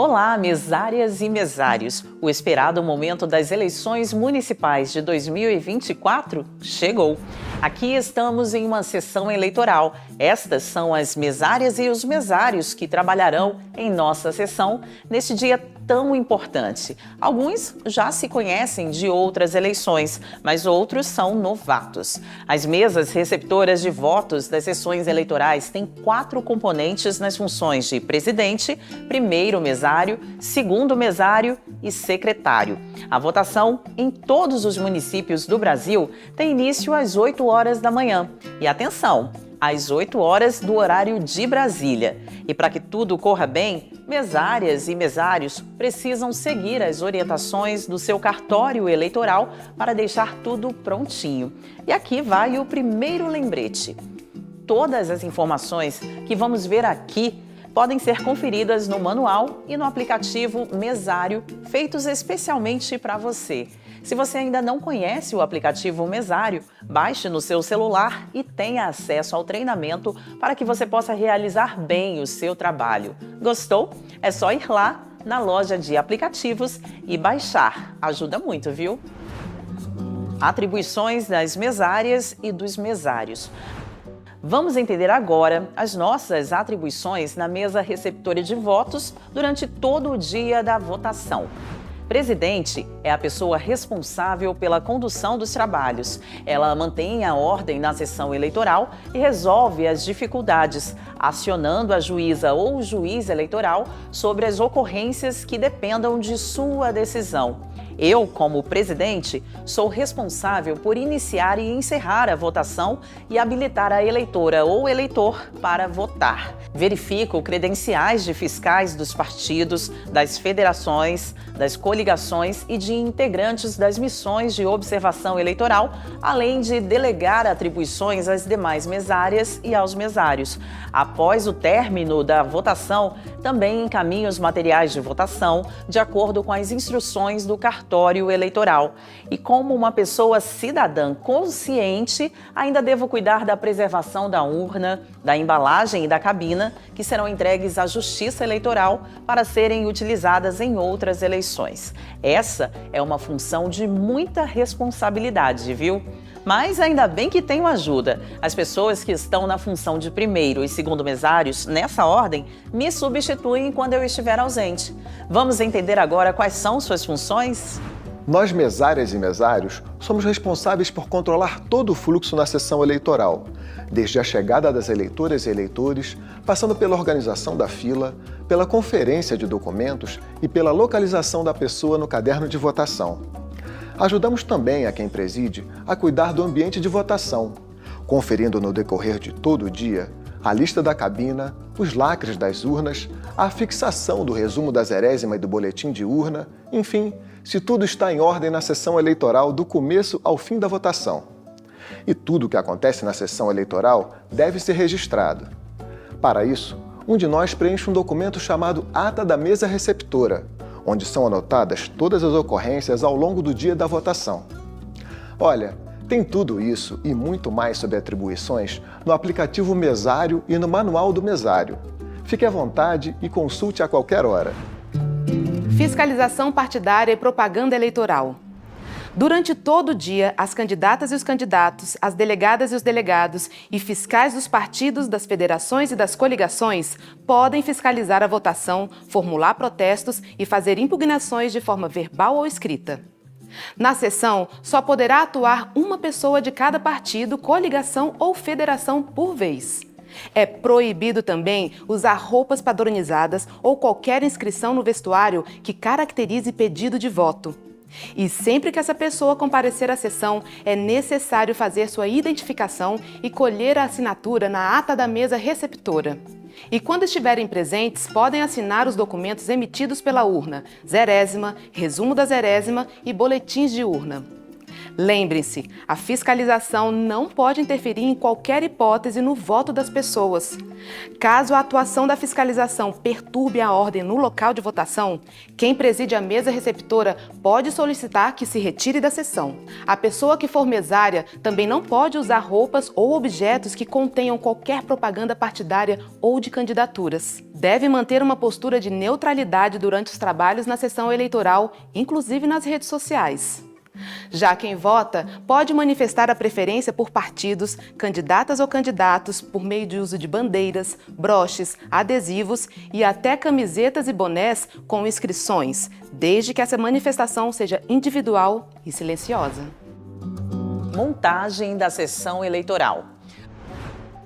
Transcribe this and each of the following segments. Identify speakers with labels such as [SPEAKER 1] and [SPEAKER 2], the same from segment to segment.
[SPEAKER 1] Olá, mesárias e mesários! O esperado momento das eleições municipais de 2024 chegou. Aqui estamos em uma sessão eleitoral. Estas são as mesárias e os mesários que trabalharão em nossa sessão neste dia tão importante. Alguns já se conhecem de outras eleições, mas outros são novatos. As mesas receptoras de votos das sessões eleitorais têm 4 componentes nas funções de presidente, primeiro mesário, segundo mesário e secretário. A votação em todos os municípios do Brasil tem início às 8 horas da manhã. E atenção! Às 8 horas do horário de Brasília. E para que tudo corra bem, mesárias e mesários precisam seguir as orientações do seu cartório eleitoral para deixar tudo prontinho. E aqui vai o primeiro lembrete. Todas as informações que vamos ver aqui podem ser conferidas no manual e no aplicativo Mesário, feitos especialmente para você. Se você ainda não conhece o aplicativo Mesário, baixe no seu celular e tenha acesso ao treinamento para que você possa realizar bem o seu trabalho. Gostou? É só ir lá na loja de aplicativos e baixar. Ajuda muito, viu? Atribuições das mesárias e dos mesários. Vamos entender agora as nossas atribuições na mesa receptora de votos durante todo o dia da votação. Presidente é a pessoa responsável pela condução dos trabalhos. Ela mantém a ordem na sessão eleitoral e resolve as dificuldades, acionando a juíza ou o juiz eleitoral sobre as ocorrências que dependam de sua decisão. Eu, como presidente, sou responsável por iniciar e encerrar a votação e habilitar a eleitora ou eleitor para votar. Verifico credenciais de fiscais dos partidos, das federações, das coligações e de integrantes das missões de observação eleitoral, além de delegar atribuições às demais mesárias e aos mesários. Após o término da votação, também encaminho os materiais de votação de acordo com as instruções do cartório eleitoral. E como uma pessoa cidadã consciente, ainda devo cuidar da preservação da urna, da embalagem e da cabina, que serão entregues à Justiça Eleitoral para serem utilizadas em outras eleições. Essa é uma função de muita responsabilidade, viu? Mas ainda bem que tenho ajuda. As pessoas que estão na função de primeiro e segundo mesários, nessa ordem, me substituem quando eu estiver ausente. Vamos entender agora quais são suas funções?
[SPEAKER 2] Nós, mesárias e mesários, somos responsáveis por controlar todo o fluxo na sessão eleitoral, desde a chegada das eleitoras e eleitores, passando pela organização da fila, pela conferência de documentos e pela localização da pessoa no caderno de votação. Ajudamos também a quem preside a cuidar do ambiente de votação, conferindo no decorrer de todo o dia a lista da cabina, os lacres das urnas, a fixação do resumo da zerésima e do boletim de urna, enfim, se tudo está em ordem na sessão eleitoral do começo ao fim da votação. E tudo o que acontece na sessão eleitoral deve ser registrado. Para isso, um de nós preenche um documento chamado Ata da Mesa Receptora, onde são anotadas todas as ocorrências ao longo do dia da votação. Olha, tem tudo isso e muito mais sobre atribuições no aplicativo Mesário e no Manual do Mesário. Fique à vontade e consulte a qualquer hora.
[SPEAKER 3] Fiscalização partidária e propaganda eleitoral. Durante todo o dia, as candidatas e os candidatos, as delegadas e os delegados e fiscais dos partidos, das federações e das coligações podem fiscalizar a votação, formular protestos e fazer impugnações de forma verbal ou escrita. Na sessão, só poderá atuar uma pessoa de cada partido, coligação ou federação por vez. É proibido também usar roupas padronizadas ou qualquer inscrição no vestuário que caracterize pedido de voto. E sempre que essa pessoa comparecer à sessão, é necessário fazer sua identificação e colher a assinatura na ata da mesa receptora. E quando estiverem presentes, podem assinar os documentos emitidos pela urna, zerésima, resumo da zerésima e boletins de urna. Lembrem-se, a fiscalização não pode interferir em qualquer hipótese no voto das pessoas. Caso a atuação da fiscalização perturbe a ordem no local de votação, quem preside a mesa receptora pode solicitar que se retire da sessão. A pessoa que for mesária também não pode usar roupas ou objetos que contenham qualquer propaganda partidária ou de candidaturas. Deve manter uma postura de neutralidade durante os trabalhos na sessão eleitoral, inclusive nas redes sociais. Já quem vota pode manifestar a preferência por partidos, candidatas ou candidatos por meio de uso de bandeiras, broches, adesivos e até camisetas e bonés com inscrições, desde que essa manifestação seja individual e silenciosa.
[SPEAKER 1] Montagem da sessão eleitoral.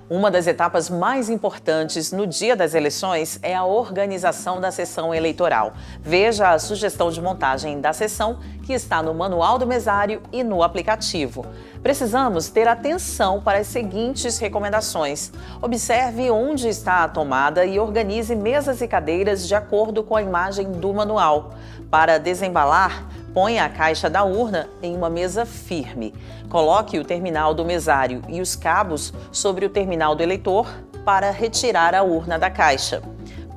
[SPEAKER 1] Uma das etapas mais importantes no dia das eleições é a organização da sessão eleitoral. Veja a sugestão de montagem da sessão que está no manual do mesário e no aplicativo. Precisamos ter atenção para as seguintes recomendações. Observe onde está a tomada e organize mesas e cadeiras de acordo com a imagem do manual. Para desembalar, ponha a caixa da urna em uma mesa firme. Coloque o terminal do mesário e os cabos sobre o terminal do eleitor para retirar a urna da caixa.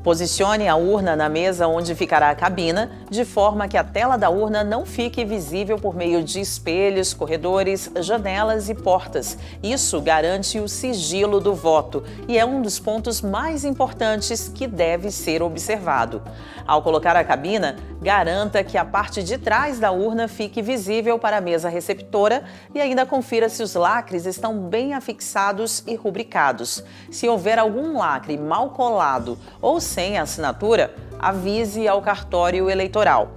[SPEAKER 1] Posicione a urna na mesa onde ficará a cabina, de forma que a tela da urna não fique visível por meio de espelhos, corredores, janelas e portas. Isso garante o sigilo do voto e é um dos pontos mais importantes que deve ser observado. Ao colocar a cabina, garanta que a parte de trás da urna fique visível para a mesa receptora e ainda confira se os lacres estão bem afixados e rubricados. Se houver algum lacre mal colado ou sem assinatura, avise ao cartório eleitoral.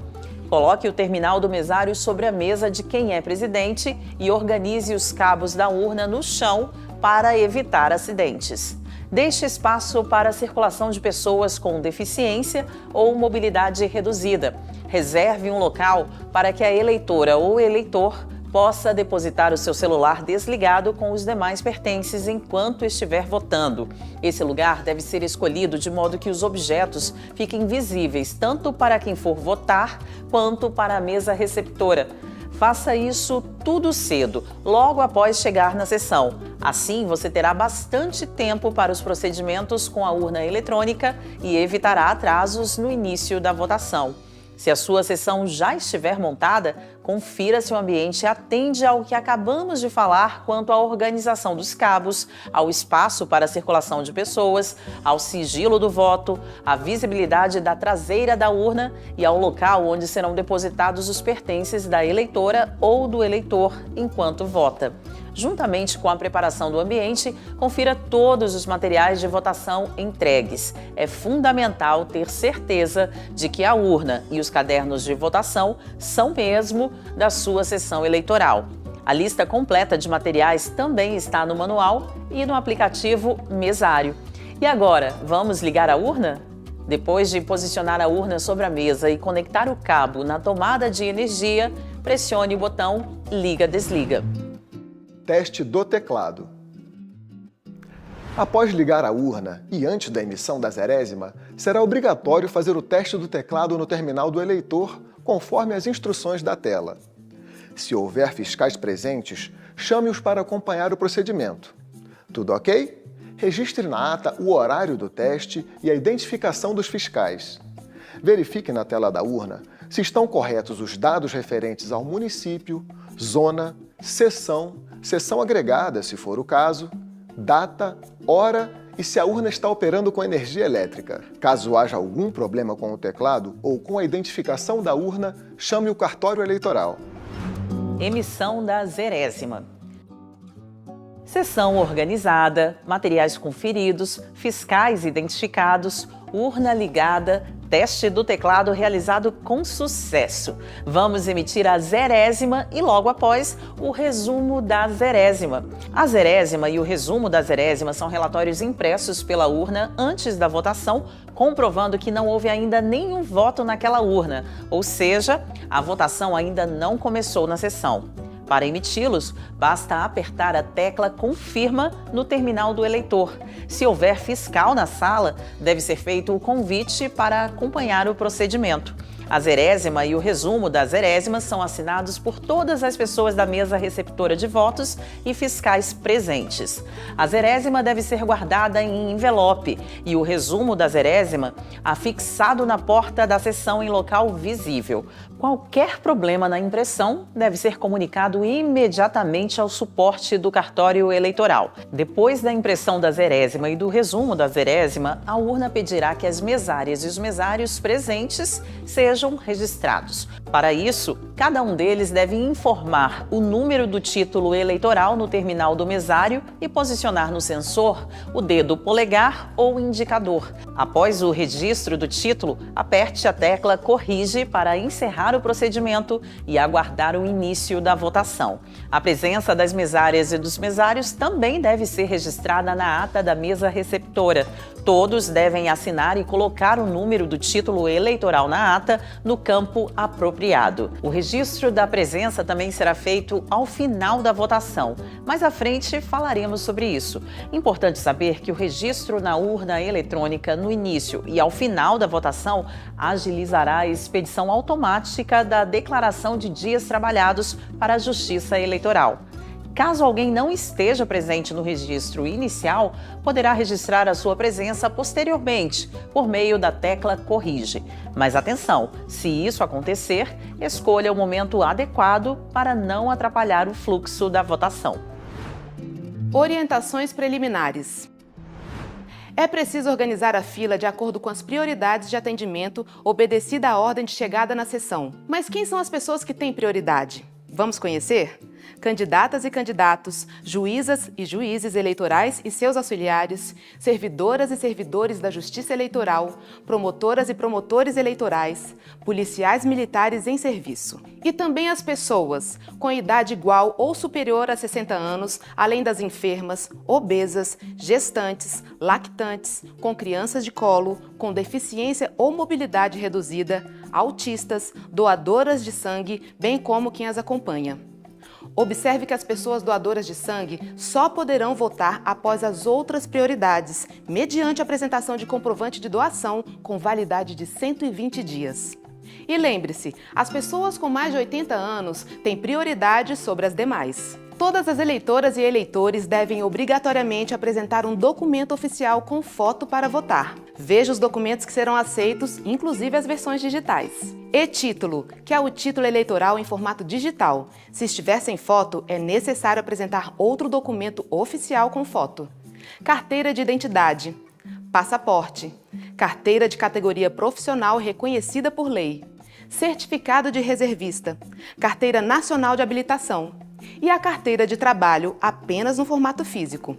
[SPEAKER 1] Coloque o terminal do mesário sobre a mesa de quem é presidente e organize os cabos da urna no chão para evitar acidentes. Deixe espaço para a circulação de pessoas com deficiência ou mobilidade reduzida. Reserve um local para que a eleitora ou eleitor possa depositar o seu celular desligado com os demais pertences enquanto estiver votando. Esse lugar deve ser escolhido de modo que os objetos fiquem visíveis tanto para quem for votar quanto para a mesa receptora. Faça isso tudo cedo, logo após chegar na sessão. Assim, você terá bastante tempo para os procedimentos com a urna eletrônica e evitará atrasos no início da votação. Se a sua sessão já estiver montada, confira se o ambiente atende ao que acabamos de falar quanto à organização dos cabos, ao espaço para a circulação de pessoas, ao sigilo do voto, à visibilidade da traseira da urna e ao local onde serão depositados os pertences da eleitora ou do eleitor enquanto vota. Juntamente com a preparação do ambiente, confira todos os materiais de votação entregues. É fundamental ter certeza de que a urna e os cadernos de votação são mesmo da sua sessão eleitoral. A lista completa de materiais também está no manual e no aplicativo Mesário. E agora, vamos ligar a urna? Depois de posicionar a urna sobre a mesa e conectar o cabo na tomada de energia, pressione o botão Liga-Desliga.
[SPEAKER 2] Teste do teclado. Após ligar a urna e antes da emissão da zerésima, será obrigatório fazer o teste do teclado no terminal do eleitor, conforme as instruções da tela. Se houver fiscais presentes, chame-os para acompanhar o procedimento. Tudo ok? Registre na ata o horário do teste e a identificação dos fiscais. Verifique na tela da urna se estão corretos os dados referentes ao município, zona, seção agregada, se for o caso, data, hora e se a urna está operando com energia elétrica. Caso haja algum problema com o teclado ou com a identificação da urna, chame o cartório eleitoral.
[SPEAKER 1] Emissão da zerésima. Sessão organizada, materiais conferidos, fiscais identificados, urna ligada, teste do teclado realizado com sucesso. Vamos emitir a zerésima e logo após o resumo da zerésima. A zerésima e o resumo da zerésima são relatórios impressos pela urna antes da votação, comprovando que não houve ainda nenhum voto naquela urna, ou seja, a votação ainda não começou na sessão. Para emiti-los, basta apertar a tecla Confirma no terminal do eleitor. Se houver fiscal na sala, deve ser feito o convite para acompanhar o procedimento. A zerésima e o resumo da zerésima são assinados por todas as pessoas da mesa receptora de votos e fiscais presentes. A zerésima deve ser guardada em envelope e o resumo da zerésima afixado na porta da sessão em local visível. Qualquer problema na impressão deve ser comunicado imediatamente ao suporte do cartório eleitoral. Depois da impressão da zerésima e do resumo da zerésima, a urna pedirá que as mesárias e os mesários presentes sejam registrados. Para isso, cada um deles deve informar o número do título eleitoral no terminal do mesário e posicionar no sensor o dedo polegar ou indicador. Após o registro do título, aperte a tecla Corrige para encerrar o procedimento e aguardar o início da votação. A presença das mesárias e dos mesários também deve ser registrada na ata da mesa receptora. Todos devem assinar e colocar o número do título eleitoral na ata no campo apropriado. O registro da presença também será feito ao final da votação. Mais à frente falaremos sobre isso. Importante saber que o registro na urna eletrônica no início e ao final da votação agilizará a expedição automática da declaração de dias trabalhados para a Justiça Eleitoral. Caso alguém não esteja presente no registro inicial, poderá registrar a sua presença posteriormente, por meio da tecla Corrige. Mas atenção, se isso acontecer, escolha o momento adequado para não atrapalhar o fluxo da votação.
[SPEAKER 3] Orientações preliminares. É preciso organizar a fila de acordo com as prioridades de atendimento obedecida à ordem de chegada na sessão. Mas quem são as pessoas que têm prioridade? Vamos conhecer? Candidatas e candidatos, juízas e juízes eleitorais e seus auxiliares, servidoras e servidores da Justiça Eleitoral, promotoras e promotores eleitorais, policiais militares em serviço. E também as pessoas com idade igual ou superior a 60 anos, além das enfermas, obesas, gestantes, lactantes, com crianças de colo, com deficiência ou mobilidade reduzida, autistas, doadoras de sangue, bem como quem as acompanha. Observe que as pessoas doadoras de sangue só poderão votar após as outras prioridades, mediante a apresentação de comprovante de doação com validade de 120 dias. E lembre-se, as pessoas com mais de 80 anos têm prioridade sobre as demais. Todas as eleitoras e eleitores devem obrigatoriamente apresentar um documento oficial com foto para votar. Veja os documentos que serão aceitos, inclusive as versões digitais. E-título, que é o título eleitoral em formato digital. Se estiver sem foto, é necessário apresentar outro documento oficial com foto. Carteira de identidade. Passaporte. Carteira de categoria profissional reconhecida por lei. Certificado de reservista. Carteira nacional de habilitação. E a carteira de trabalho apenas no formato físico.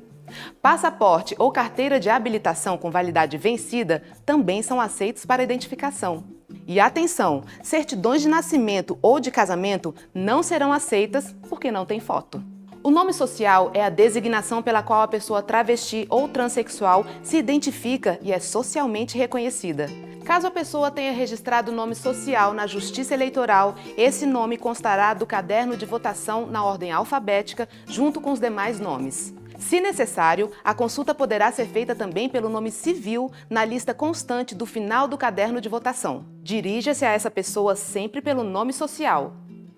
[SPEAKER 3] Passaporte ou carteira de habilitação com validade vencida também são aceitos para identificação. E atenção, certidões de nascimento ou de casamento não serão aceitas porque não tem foto. O nome social é a designação pela qual a pessoa travesti ou transexual se identifica e é socialmente reconhecida. Caso a pessoa tenha registrado o nome social na Justiça Eleitoral, esse nome constará do caderno de votação na ordem alfabética, junto com os demais nomes. Se necessário, a consulta poderá ser feita também pelo nome civil na lista constante do final do caderno de votação. Dirija-se a essa pessoa sempre pelo nome social.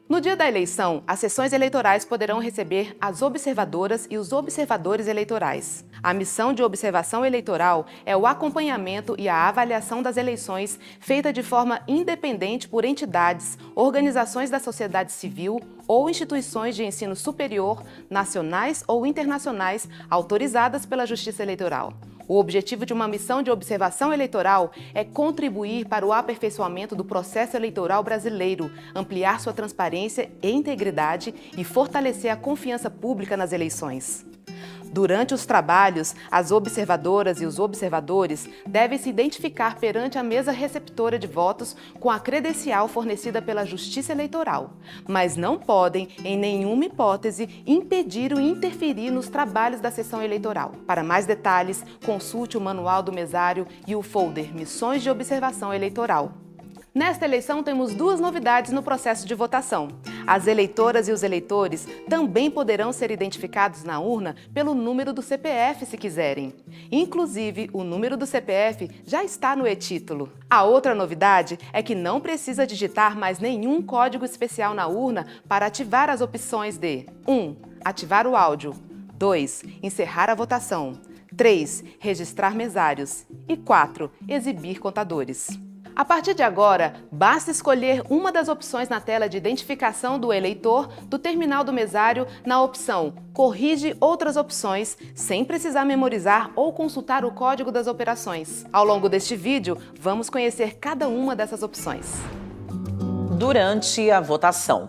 [SPEAKER 3] No dia da eleição, as sessões eleitorais poderão receber as observadoras e os observadores eleitorais. A missão de observação eleitoral é o acompanhamento e a avaliação das eleições feita de forma independente por entidades, organizações da sociedade civil ou instituições de ensino superior, nacionais ou internacionais, autorizadas pela Justiça Eleitoral. O objetivo de uma missão de observação eleitoral é contribuir para o aperfeiçoamento do processo eleitoral brasileiro, ampliar sua transparência e integridade e fortalecer a confiança pública nas eleições. Durante os trabalhos, as observadoras e os observadores devem se identificar perante a mesa receptora de votos com a credencial fornecida pela Justiça Eleitoral, mas não podem, em nenhuma hipótese, impedir ou interferir nos trabalhos da sessão eleitoral. Para mais detalhes, consulte o Manual do Mesário e o folder Missões de Observação Eleitoral. Nesta eleição temos duas novidades no processo de votação. As eleitoras e os eleitores também poderão ser identificados na urna pelo número do CPF se quiserem. Inclusive, o número do CPF já está no e-título. A outra novidade é que não precisa digitar mais nenhum código especial na urna para ativar as opções de 1. Ativar o áudio. 2. Encerrar a votação. 3. Registrar mesários. E 4. Exibir contadores. A partir de agora, basta escolher uma das opções na tela de identificação do eleitor do terminal do mesário na opção Corrige outras opções, sem precisar memorizar ou consultar o código das operações. Ao longo deste vídeo, vamos conhecer cada uma dessas opções.
[SPEAKER 1] Durante a votação.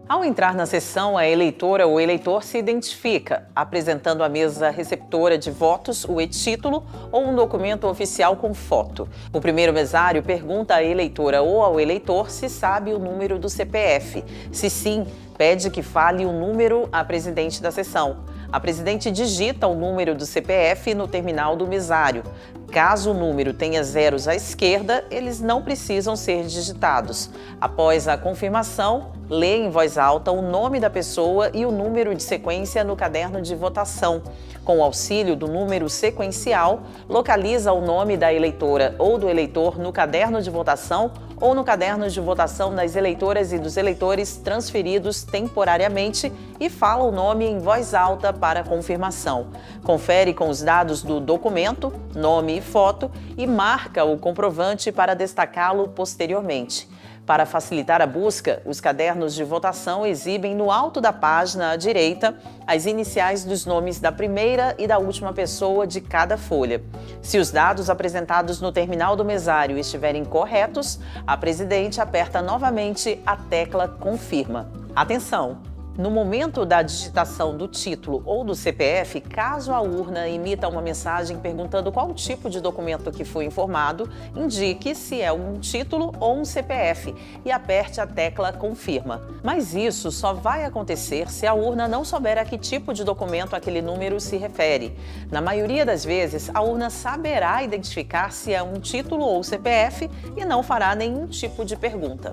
[SPEAKER 1] Ao entrar na sessão, a eleitora ou eleitor se identifica, apresentando à mesa receptora de votos o e-título ou um documento oficial com foto. O primeiro mesário pergunta à eleitora ou ao eleitor se sabe o número do CPF. Se sim, pede que fale o número à presidente da sessão. A presidente digita o número do CPF no terminal do mesário. Caso o número tenha zeros à esquerda, eles não precisam ser digitados. Após a confirmação, lê em voz alta o nome da pessoa e o número de sequência no caderno de votação. Com o auxílio do número sequencial, localiza o nome da eleitora ou do eleitor no caderno de votação ou no caderno de votação das eleitoras e dos eleitores transferidos temporariamente e fala o nome em voz alta para confirmação. Confere com os dados do documento, nome e foto e marca o comprovante para destacá-lo posteriormente. Para facilitar a busca, os cadernos de votação exibem no alto da página à direita as iniciais dos nomes da primeira e da última pessoa de cada folha. Se os dados apresentados no terminal do mesário estiverem corretos, a presidente aperta novamente a tecla Confirma. Atenção! No momento da digitação do título ou do CPF, caso a urna emita uma mensagem perguntando qual tipo de documento que foi informado, indique se é um título ou um CPF e aperte a tecla Confirma. Mas isso só vai acontecer se a urna não souber a que tipo de documento aquele número se refere. Na maioria das vezes, a urna saberá identificar se é um título ou CPF e não fará nenhum tipo de pergunta.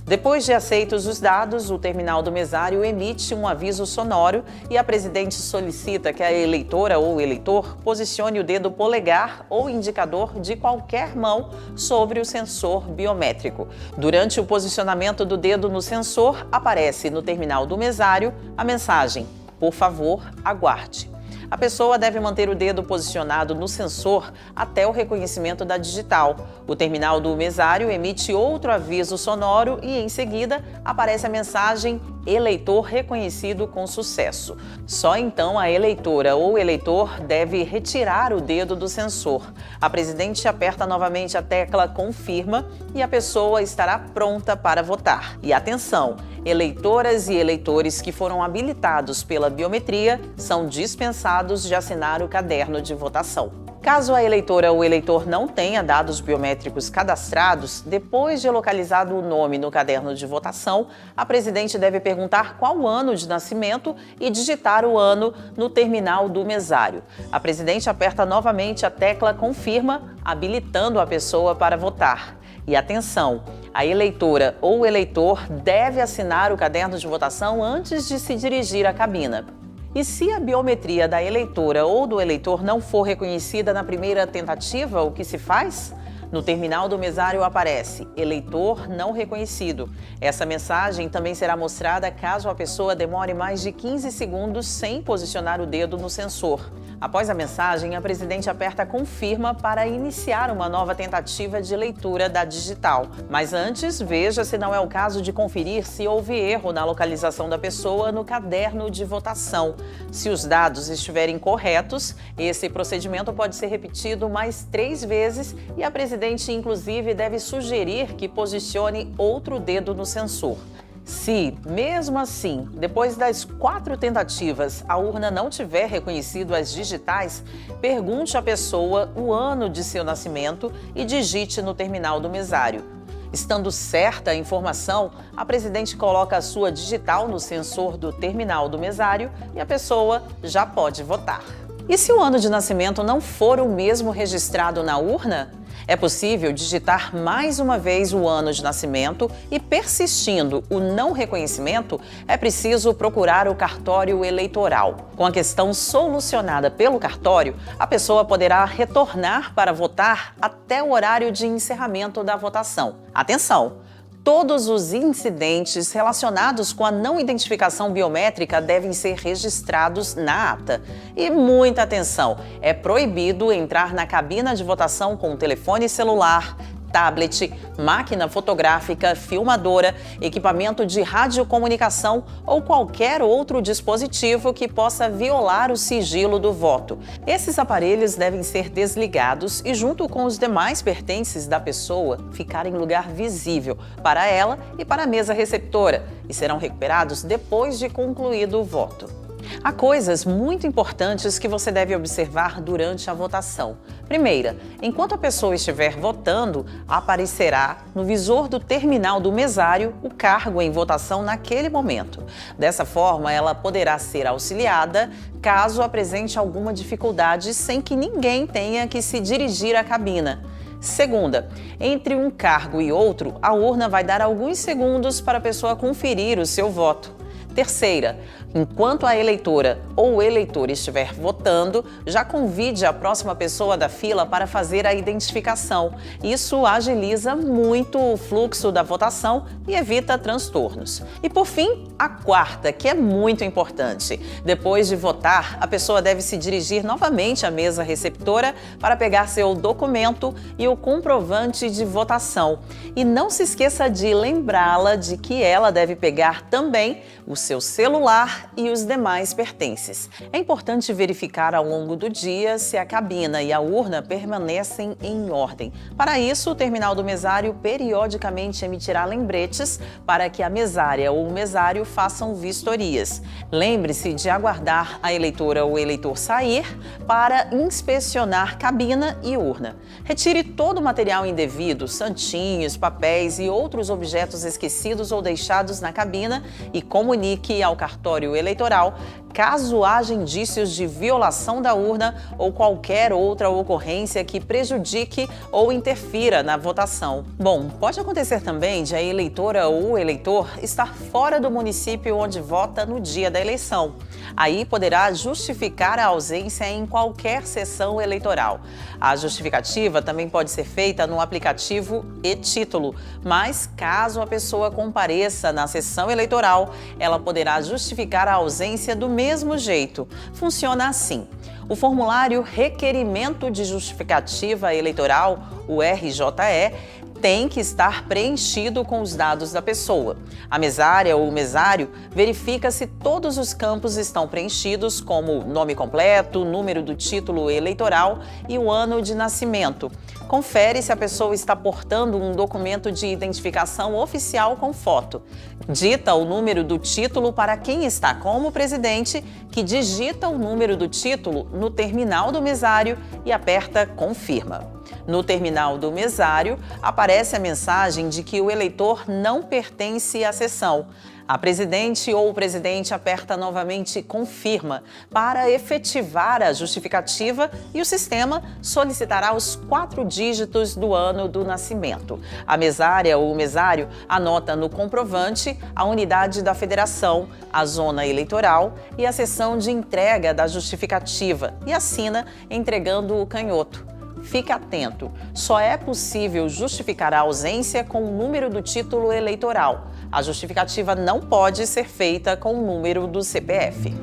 [SPEAKER 1] Depois de aceitos os dados, o terminal do mesário emite um aviso sonoro e a presidente solicita que a eleitora ou eleitor posicione o dedo polegar ou indicador de qualquer mão sobre o sensor biométrico. Durante o posicionamento do dedo no sensor, aparece no terminal do mesário a mensagem: "Por favor, aguarde". A pessoa deve manter o dedo posicionado no sensor até o reconhecimento da digital. O terminal do mesário emite outro aviso sonoro e, em seguida, aparece a mensagem "Eleitor reconhecido com sucesso". Só então a eleitora ou eleitor deve retirar o dedo do sensor. A presidente aperta novamente a tecla Confirma e a pessoa estará pronta para votar. E atenção! Eleitoras e eleitores que foram habilitados pela biometria são dispensados de assinar o caderno de votação. Caso a eleitora ou eleitor não tenha dados biométricos cadastrados, depois de localizado o nome no caderno de votação, a presidente deve perguntar qual o ano de nascimento e digitar o ano no terminal do mesário. A presidente aperta novamente a tecla Confirma, habilitando a pessoa para votar. E atenção! A eleitora ou eleitor deve assinar o caderno de votação antes de se dirigir à cabina. E se a biometria da eleitora ou do eleitor não for reconhecida na primeira tentativa, o que se faz? No terminal do mesário aparece "Eleitor não reconhecido". Essa mensagem também será mostrada caso a pessoa demore mais de 15 segundos sem posicionar o dedo no sensor. Após a mensagem, a presidente aperta Confirma para iniciar uma nova tentativa de leitura da digital. Mas antes, veja se não é o caso de conferir se houve erro na localização da pessoa no caderno de votação. Se os dados estiverem corretos, esse procedimento pode ser repetido mais 3 vezes e a presidente, inclusive, deve sugerir que posicione outro dedo no sensor. Se, mesmo assim, depois das 4 tentativas, a urna não tiver reconhecido as digitais, pergunte à pessoa o ano de seu nascimento e digite no terminal do mesário. Estando certa a informação, a presidente coloca a sua digital no sensor do terminal do mesário e a pessoa já pode votar. E se o ano de nascimento não for o mesmo registrado na urna? É possível digitar mais uma vez o ano de nascimento e, persistindo o não reconhecimento, é preciso procurar o cartório eleitoral. Com a questão solucionada pelo cartório, a pessoa poderá retornar para votar até o horário de encerramento da votação. Atenção! Todos os incidentes relacionados com a não identificação biométrica devem ser registrados na ata. E muita atenção, é proibido entrar na cabina de votação com telefone celular, tablet, máquina fotográfica, filmadora, equipamento de radiocomunicação ou qualquer outro dispositivo que possa violar o sigilo do voto. Esses aparelhos devem ser desligados e, junto com os demais pertences da pessoa, ficar em lugar visível para ela e para a mesa receptora e serão recuperados depois de concluído o voto. Há coisas muito importantes que você deve observar durante a votação. Primeira, enquanto a pessoa estiver votando, aparecerá no visor do terminal do mesário o cargo em votação naquele momento. Dessa forma, ela poderá ser auxiliada caso apresente alguma dificuldade sem que ninguém tenha que se dirigir à cabina. Segunda, entre um cargo e outro, a urna vai dar alguns segundos para a pessoa conferir o seu voto. Terceira, enquanto a eleitora ou o eleitor estiver votando, já convide a próxima pessoa da fila para fazer a identificação. Isso agiliza muito o fluxo da votação e evita transtornos. E por fim, a quarta, que é muito importante. Depois de votar, a pessoa deve se dirigir novamente à mesa receptora para pegar seu documento e o comprovante de votação. E não se esqueça de lembrá-la de que ela deve pegar também o seu celular e os demais pertences. É importante verificar ao longo do dia se a cabina e a urna permanecem em ordem. Para isso, o terminal do mesário periodicamente emitirá lembretes para que a mesária ou o mesário façam vistorias. Lembre-se de aguardar a eleitora ou o eleitor sair para inspecionar cabina e urna. Retire todo o material indevido, santinhos, papéis e outros objetos esquecidos ou deixados na cabina e comunique ao cartório eleitoral caso haja indícios de violação da urna ou qualquer outra ocorrência que prejudique ou interfira na votação. Bom, pode acontecer também de a eleitora ou o eleitor estar fora do município onde vota no dia da eleição. Aí poderá justificar a ausência em qualquer sessão eleitoral. A justificativa também pode ser feita no aplicativo e-Título, mas caso a pessoa compareça na sessão eleitoral, ela poderá justificar a ausência do mesmo jeito. Funciona assim: o formulário Requerimento de Justificativa Eleitoral, o RJE, tem que estar preenchido com os dados da pessoa. A mesária ou o mesário verifica se todos os campos estão preenchidos, como nome completo, número do título eleitoral e o ano de nascimento. Confere se a pessoa está portando um documento de identificação oficial com foto. Dita o número do título para quem está como presidente, que digita o número do título no terminal do mesário e aperta Confirma. No terminal do mesário, aparece a mensagem de que o eleitor não pertence à sessão. A presidente ou o presidente aperta novamente Confirma para efetivar a justificativa e o sistema solicitará os 4 dígitos do ano do nascimento. A mesária ou o mesário anota no comprovante a unidade da federação, a zona eleitoral e a seção de entrega da justificativa e assina entregando o canhoto. Fique atento, só é possível justificar a ausência com o número do título eleitoral. A justificativa não pode ser feita com o número do CPF.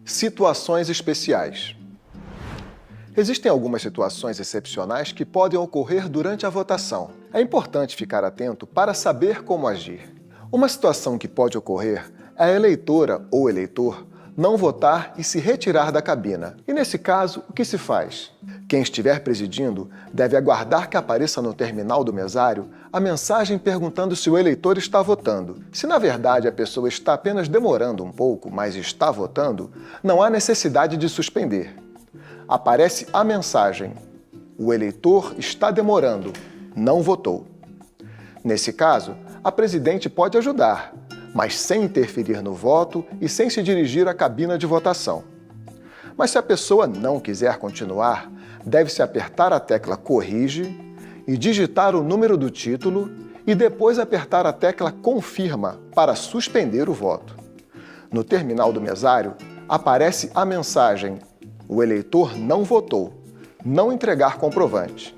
[SPEAKER 2] Situações especiais. Existem algumas situações excepcionais que podem ocorrer durante a votação. É importante ficar atento para saber como agir. Uma situação que pode ocorrer é a eleitora ou eleitor não votar e se retirar da cabina. E nesse caso, o que se faz? Quem estiver presidindo deve aguardar que apareça no terminal do mesário a mensagem perguntando se o eleitor está votando. Se na verdade a pessoa está apenas demorando um pouco, mas está votando, não há necessidade de suspender. Aparece a mensagem: o eleitor está demorando, não votou. Nesse caso, a presidente pode ajudar, mas sem interferir no voto e sem se dirigir à cabina de votação. Mas se a pessoa não quiser continuar, Deve-se apertar a tecla Corrige e digitar o número do título e depois apertar a tecla Confirma para suspender o voto. No terminal do mesário, aparece a mensagem: o eleitor não votou, não entregar comprovante.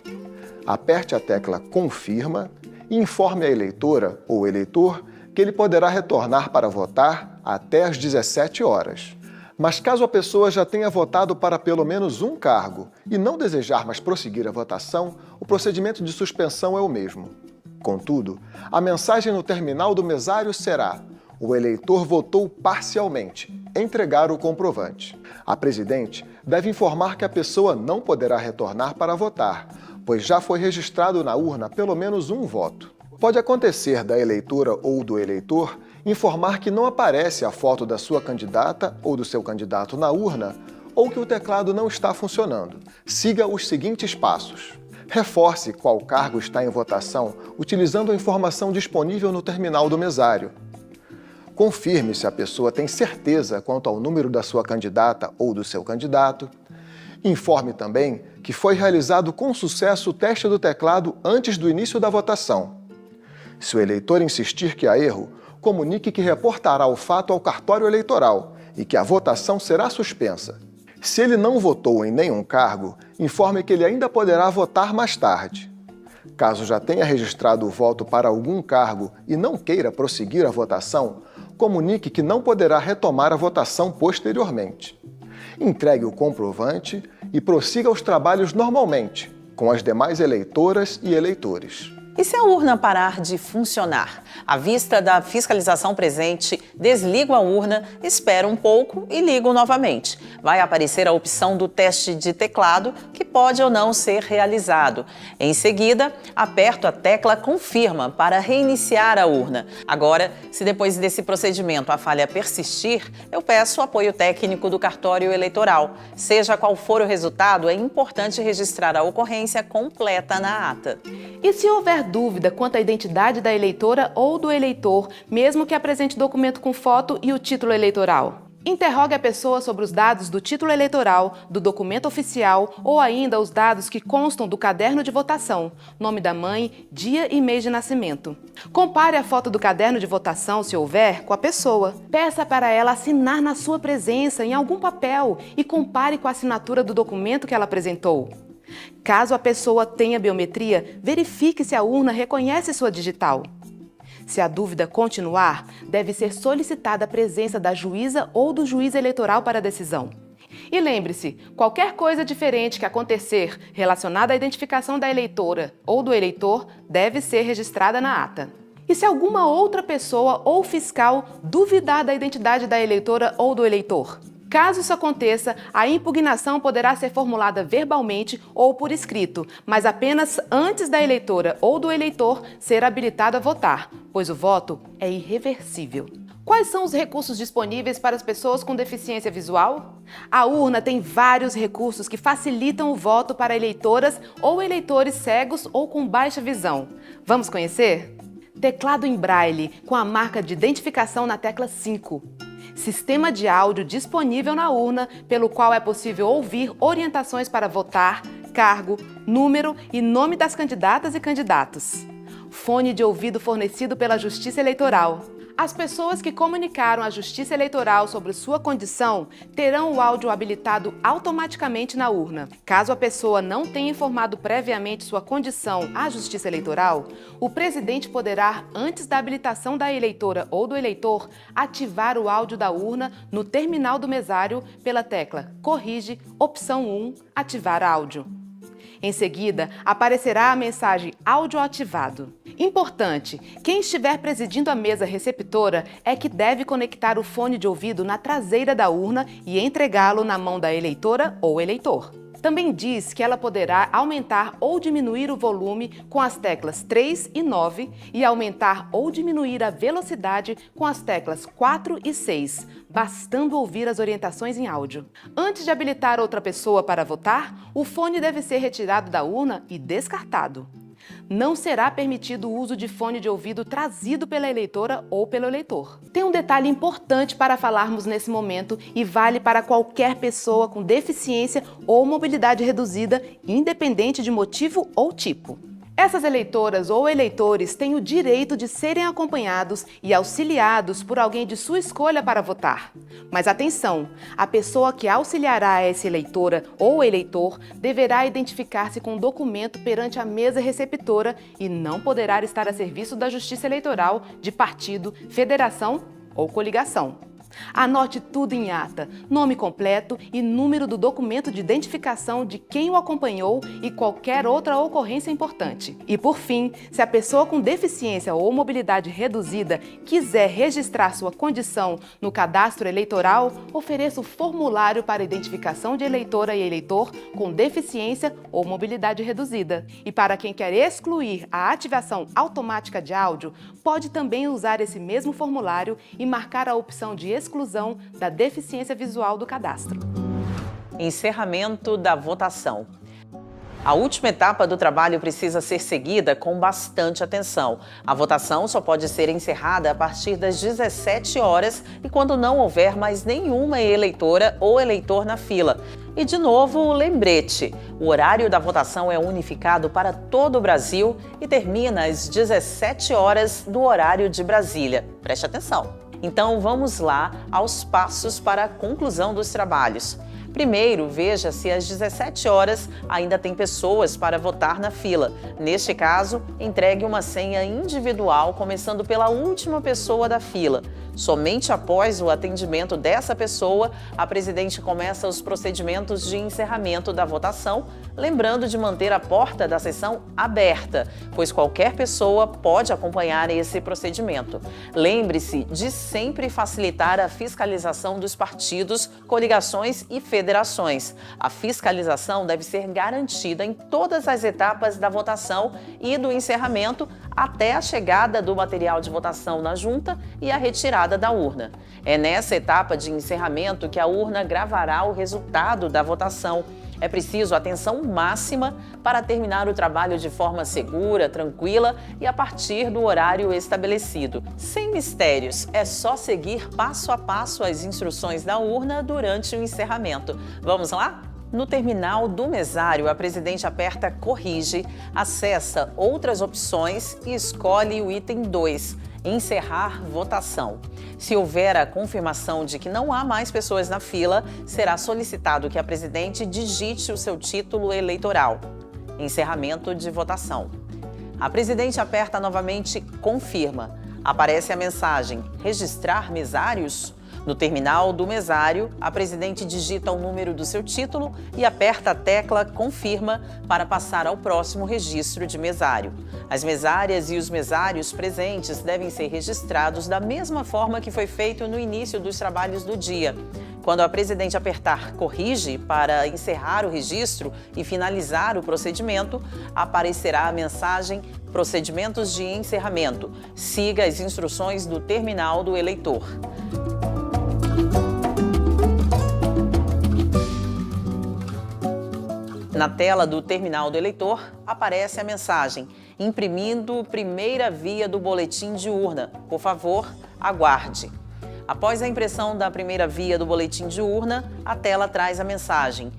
[SPEAKER 2] Aperte a tecla Confirma e informe a eleitora ou eleitor que ele poderá retornar para votar até às 17 horas. Mas caso a pessoa já tenha votado para pelo menos um cargo e não desejar mais prosseguir a votação, o procedimento de suspensão é o mesmo. Contudo, a mensagem no terminal do mesário será: o eleitor votou parcialmente, entregar o comprovante. A presidente deve informar que a pessoa não poderá retornar para votar, pois já foi registrado na urna pelo menos um voto. Pode acontecer da eleitora ou do eleitor informar que não aparece a foto da sua candidata ou do seu candidato na urna ou que o teclado não está funcionando. Siga os seguintes passos. Reforce qual cargo está em votação utilizando a informação disponível no terminal do mesário. Confirme se a pessoa tem certeza quanto ao número da sua candidata ou do seu candidato. Informe também que foi realizado com sucesso o teste do teclado antes do início da votação. Se o eleitor insistir que há erro, comunique que reportará o fato ao cartório eleitoral e que a votação será suspensa. Se ele não votou em nenhum cargo, informe que ele ainda poderá votar mais tarde. Caso já tenha registrado o voto para algum cargo e não queira prosseguir a votação, comunique que não poderá retomar a votação posteriormente. Entregue o comprovante e prossiga os trabalhos normalmente, com as demais eleitoras e eleitores.
[SPEAKER 1] E se a urna parar de funcionar? À vista da fiscalização presente, desligo a urna, espero um pouco e ligo novamente. Vai aparecer a opção do teste de teclado, que pode ou não ser realizado. Em seguida, aperto a tecla Confirma para reiniciar a urna. Agora, se depois desse procedimento a falha persistir, eu peço o apoio técnico do cartório eleitoral. Seja qual for o resultado, é importante registrar a ocorrência completa na ata.
[SPEAKER 3] E se houver dúvida quanto à identidade da eleitora ou do eleitor, mesmo que apresente documento com foto e o título eleitoral? Interrogue a pessoa sobre os dados do título eleitoral, do documento oficial ou ainda os dados que constam do caderno de votação, nome da mãe, dia e mês de nascimento. Compare a foto do caderno de votação, se houver, com a pessoa. Peça para ela assinar na sua presença em algum papel e compare com a assinatura do documento que ela apresentou. Caso a pessoa tenha biometria, verifique se a urna reconhece sua digital. Se a dúvida continuar, deve ser solicitada a presença da juíza ou do juiz eleitoral para a decisão. E lembre-se, qualquer coisa diferente que acontecer relacionada à identificação da eleitora ou do eleitor deve ser registrada na ata. E se alguma outra pessoa ou fiscal duvidar da identidade da eleitora ou do eleitor? Caso isso aconteça, a impugnação poderá ser formulada verbalmente ou por escrito, mas apenas antes da eleitora ou do eleitor ser habilitado a votar, pois o voto é irreversível. Quais são os recursos disponíveis para as pessoas com deficiência visual? A urna tem vários recursos que facilitam o voto para eleitoras ou eleitores cegos ou com baixa visão. Vamos conhecer? Teclado em braille, com a marca de identificação na tecla 5. Sistema de áudio disponível na urna, pelo qual é possível ouvir orientações para votar, cargo, número e nome das candidatas e candidatos. Fone de ouvido fornecido pela Justiça Eleitoral. As pessoas que comunicaram à Justiça Eleitoral sobre sua condição terão o áudio habilitado automaticamente na urna. Caso a pessoa não tenha informado previamente sua condição à Justiça Eleitoral, o presidente poderá, antes da habilitação da eleitora ou do eleitor, ativar o áudio da urna no terminal do mesário pela tecla Corrige, opção 1, ativar áudio. Em seguida, aparecerá a mensagem áudio ativado. Importante, quem estiver presidindo a mesa receptora é que deve conectar o fone de ouvido na traseira da urna e entregá-lo na mão da eleitora ou eleitor. Também diz que ela poderá aumentar ou diminuir o volume com as teclas 3 e 9 e aumentar ou diminuir a velocidade com as teclas 4 e 6, bastando ouvir as orientações em áudio. Antes de habilitar outra pessoa para votar, o fone deve ser retirado da urna e descartado. Não será permitido o uso de fone de ouvido trazido pela eleitora ou pelo eleitor. Tem um detalhe importante para falarmos nesse momento e vale para qualquer pessoa com deficiência ou mobilidade reduzida, independente de motivo ou tipo. Essas eleitoras ou eleitores têm o direito de serem acompanhados e auxiliados por alguém de sua escolha para votar. Mas atenção, a pessoa que auxiliará essa eleitora ou eleitor deverá identificar-se com um documento perante a mesa receptora e não poderá estar a serviço da Justiça Eleitoral, de partido, federação ou coligação. Anote tudo em ata, nome completo e número do documento de identificação de quem o acompanhou e qualquer outra ocorrência importante. E por fim, se a pessoa com deficiência ou mobilidade reduzida quiser registrar sua condição no cadastro eleitoral, ofereça o formulário para identificação de eleitora e eleitor com deficiência ou mobilidade reduzida. E para quem quer excluir a ativação automática de áudio, pode também usar esse mesmo formulário e marcar a opção de exclusão da deficiência visual do cadastro.
[SPEAKER 1] Encerramento da votação. A última etapa do trabalho precisa ser seguida com bastante atenção. A votação só pode ser encerrada a partir das 17 horas e quando não houver mais nenhuma eleitora ou eleitor na fila. E, de novo, o lembrete: o horário da votação é unificado para todo o Brasil e termina às 17 horas do horário de Brasília. Preste atenção. Então, vamos lá aos passos para a conclusão dos trabalhos. Primeiro, veja se às 17 horas ainda tem pessoas para votar na fila. Neste caso, entregue uma senha individual, começando pela última pessoa da fila. Somente após o atendimento dessa pessoa, a presidente começa os procedimentos de encerramento da votação, lembrando de manter a porta da sessão aberta, pois qualquer pessoa pode acompanhar esse procedimento. Lembre-se de sempre facilitar a fiscalização dos partidos, coligações e federações. A fiscalização deve ser garantida em todas as etapas da votação e do encerramento, até a chegada do material de votação na junta e a retirada da urna. É nessa etapa de encerramento que a urna gravará o resultado da votação. É preciso atenção máxima para terminar o trabalho de forma segura, tranquila e a partir do horário estabelecido. Sem mistérios, é só seguir passo a passo as instruções da urna durante o encerramento. Vamos lá? No terminal do mesário, a presidente aperta Corrige, acessa Outras opções e escolhe o item 2, Encerrar votação. Se houver a confirmação de que não há mais pessoas na fila, será solicitado que a presidente digite o seu título eleitoral. Encerramento de votação. A presidente aperta novamente Confirma. Aparece a mensagem Registrar mesários? No terminal do mesário, a presidente digita o número do seu título e aperta a tecla Confirma para passar ao próximo registro de mesário. As mesárias e os mesários presentes devem ser registrados da mesma forma que foi feito no início dos trabalhos do dia. Quando a presidente apertar Corrige para encerrar o registro e finalizar o procedimento, aparecerá a mensagem Procedimentos de encerramento. Siga as instruções do terminal do eleitor. Na tela do terminal do eleitor, aparece a mensagem Imprimindo primeira via do boletim de urna. Por favor, aguarde. Após a impressão da primeira via do boletim de urna, a tela traz a mensagem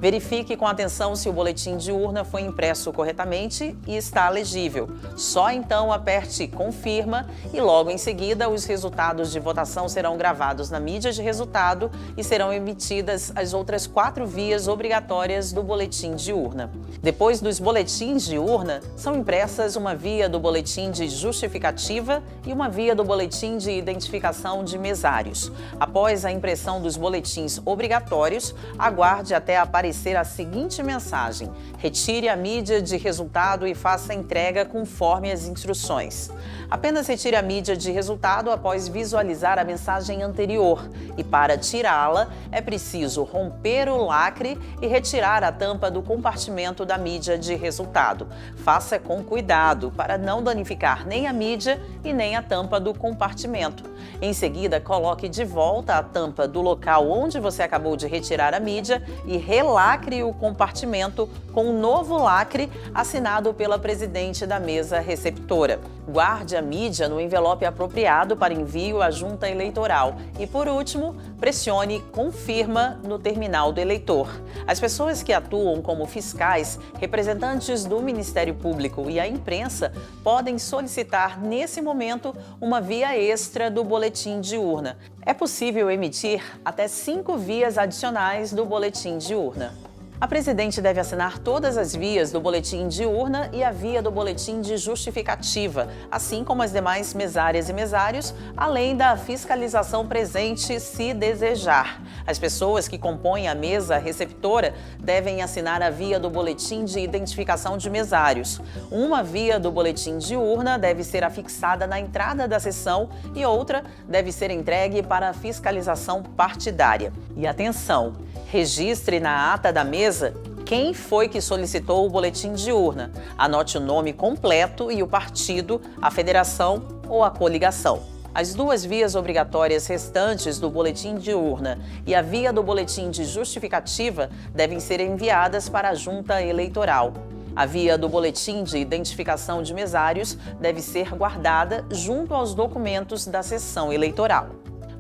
[SPEAKER 1] Verifique com atenção se o boletim de urna foi impresso corretamente e está legível. Só então aperte Confirma e logo em seguida os resultados de votação serão gravados na mídia de resultado e serão emitidas as outras 4 vias obrigatórias do boletim de urna. Depois dos boletins de urna, são impressas uma via do boletim de justificativa e uma via do boletim de identificação de mesários. Após a impressão dos boletins obrigatórios, aguarde até aparecer a seguinte mensagem: retire a mídia de resultado e faça a entrega conforme as instruções. Apenas retire a mídia de resultado após visualizar a mensagem anterior e, para tirá-la, é preciso romper o lacre e retirar a tampa do compartimento da mídia de resultado. Faça com cuidado para não danificar nem a mídia e nem a tampa do compartimento. Em seguida, coloque de volta a tampa do local onde você acabou de retirar a mídia e relaxe lacre o compartimento com um novo lacre assinado pela presidente da mesa receptora. Guarde a mídia no envelope apropriado para envio à junta eleitoral. E, por último, pressione Confirma no terminal do eleitor. As pessoas que atuam como fiscais, representantes do Ministério Público e a imprensa podem solicitar, nesse momento, uma via extra do boletim de urna. É possível emitir até 5 vias adicionais do boletim de urna. A presidente deve assinar todas as vias do boletim de urna e a via do boletim de justificativa, assim como as demais mesárias e mesários, além da fiscalização presente, se desejar. As pessoas que compõem a mesa receptora devem assinar a via do boletim de identificação de mesários. Uma via do boletim de urna deve ser afixada na entrada da sessão e outra deve ser entregue para a fiscalização partidária. E atenção! Registre na ata da mesa quem foi que solicitou o boletim de urna. Anote o nome completo e o partido, a federação ou a coligação. As 2 vias obrigatórias restantes do boletim de urna e a via do boletim de justificativa devem ser enviadas para a junta eleitoral. A via do boletim de identificação de mesários deve ser guardada junto aos documentos da sessão eleitoral.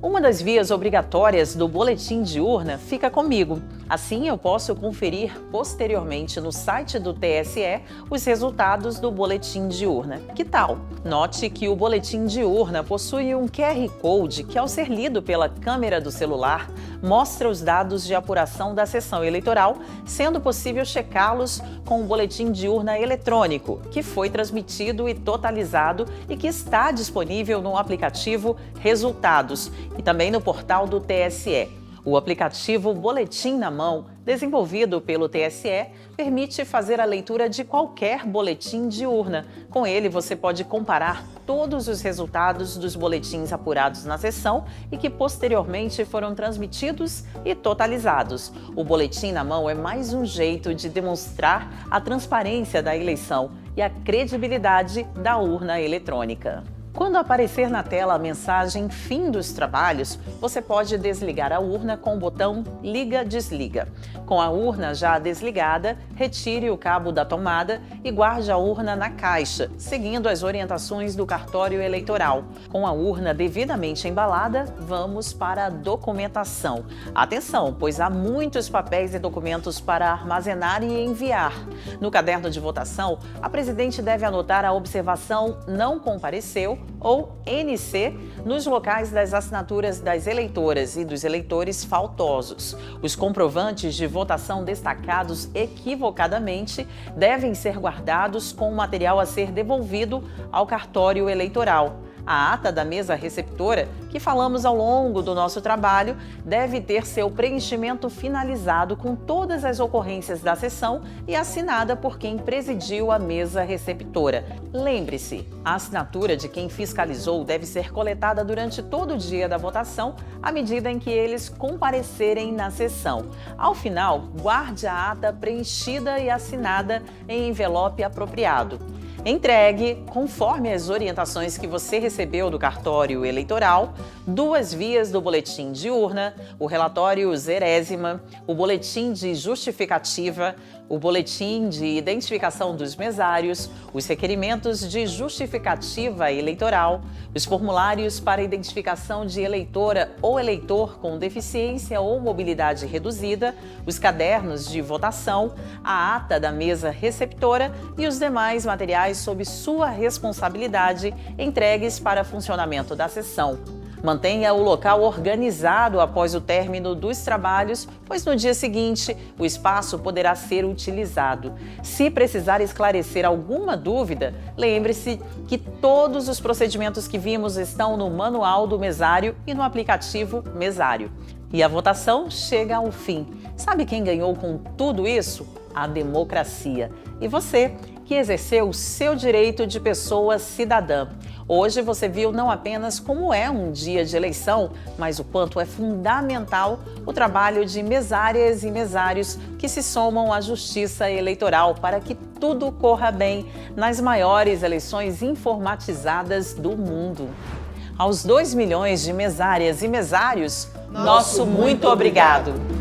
[SPEAKER 1] Uma das vias obrigatórias do boletim de urna fica comigo. Assim, eu posso conferir posteriormente no site do TSE os resultados do boletim de urna. Que tal? Note que o boletim de urna possui um QR Code que, ao ser lido pela câmera do celular, mostra os dados de apuração da sessão eleitoral, sendo possível checá-los com o boletim de urna eletrônico, que foi transmitido e totalizado e que está disponível no aplicativo Resultados e também no portal do TSE. O aplicativo Boletim na Mão, desenvolvido pelo TSE, permite fazer a leitura de qualquer boletim de urna. Com ele, você pode comparar todos os resultados dos boletins apurados na sessão e que posteriormente foram transmitidos e totalizados. O Boletim na Mão é mais um jeito de demonstrar a transparência da eleição e a credibilidade da urna eletrônica. Quando aparecer na tela a mensagem Fim dos trabalhos, você pode desligar a urna com o botão Liga-Desliga. Com a urna já desligada, retire o cabo da tomada e guarde a urna na caixa, seguindo as orientações do cartório eleitoral. Com a urna devidamente embalada, vamos para a documentação. Atenção, pois há muitos papéis e documentos para armazenar e enviar. No caderno de votação, a presidente deve anotar a observação Não compareceu ou NC nos locais das assinaturas das eleitoras e dos eleitores faltosos. Os comprovantes de votação destacados equivocadamente devem ser guardados com o material a ser devolvido ao cartório eleitoral. A ata da mesa receptora, que falamos ao longo do nosso trabalho, deve ter seu preenchimento finalizado com todas as ocorrências da sessão e assinada por quem presidiu a mesa receptora. Lembre-se, a assinatura de quem fiscalizou deve ser coletada durante todo o dia da votação, à medida em que eles comparecerem na sessão. Ao final, guarde a ata preenchida e assinada em envelope apropriado. Entregue, conforme as orientações que você recebeu do cartório eleitoral, 2 vias do boletim de urna, o relatório Zerésima, o boletim de justificativa, o boletim de identificação dos mesários, os requerimentos de justificativa eleitoral, os formulários para identificação de eleitora ou eleitor com deficiência ou mobilidade reduzida, os cadernos de votação, a ata da mesa receptora e os demais materiais sob sua responsabilidade entregues para funcionamento da sessão. Mantenha o local organizado após o término dos trabalhos, pois no dia seguinte o espaço poderá ser utilizado. Se precisar esclarecer alguma dúvida, lembre-se que todos os procedimentos que vimos estão no manual do mesário e no aplicativo Mesário. E a votação chega ao fim. Sabe quem ganhou com tudo isso? A democracia. E você, que exerceu o seu direito de pessoa cidadã. Hoje você viu não apenas como é um dia de eleição, mas o quanto é fundamental o trabalho de mesárias e mesários que se somam à justiça eleitoral para que tudo corra bem nas maiores eleições informatizadas do mundo. Aos 2 milhões de mesárias e mesários, nosso muito obrigado!